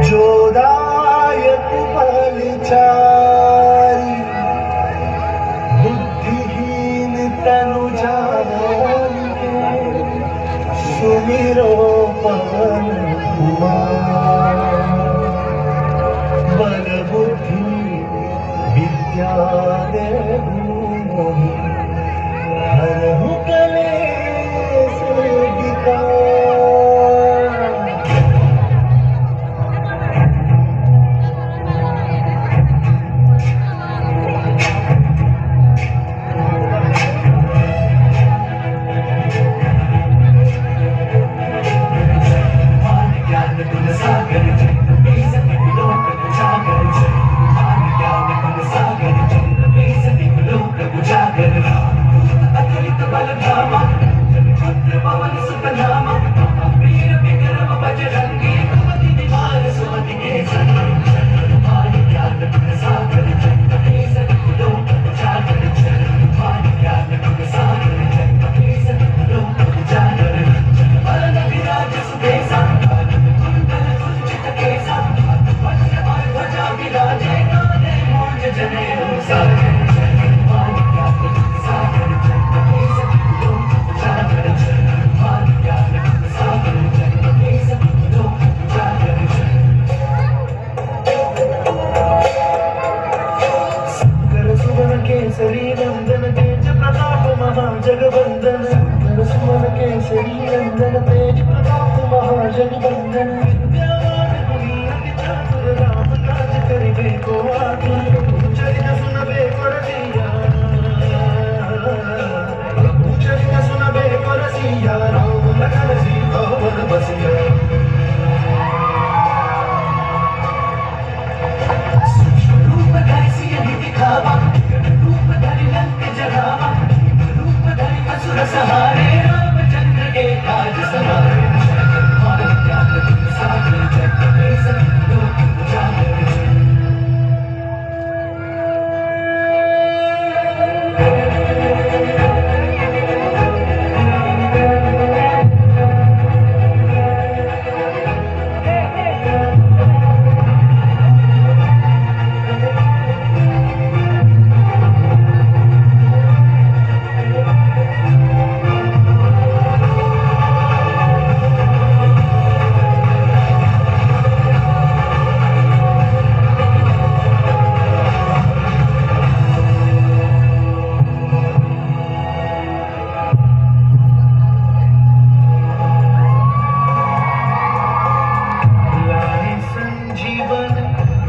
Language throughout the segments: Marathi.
जोदायक बलचारी बुद्धिहीन तनु जानिके सुमिरो पवन कुमार बल बुद्धि विद्या देहु हरहु कलेश विकार। केसरी नंदन तेज प्रताप महाजगवंदन सुमन केसरी नंदन तेज प्रताप महाजगवंदन विद्यावान गुणी अति चातुर राम काज करिबे को आतुर चरित सुनबे परसिया चरित सुनबे परसिया राम लखन सीता वन बसिया। सहारे रामचंद्र के काज सवारे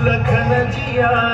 लखन जिया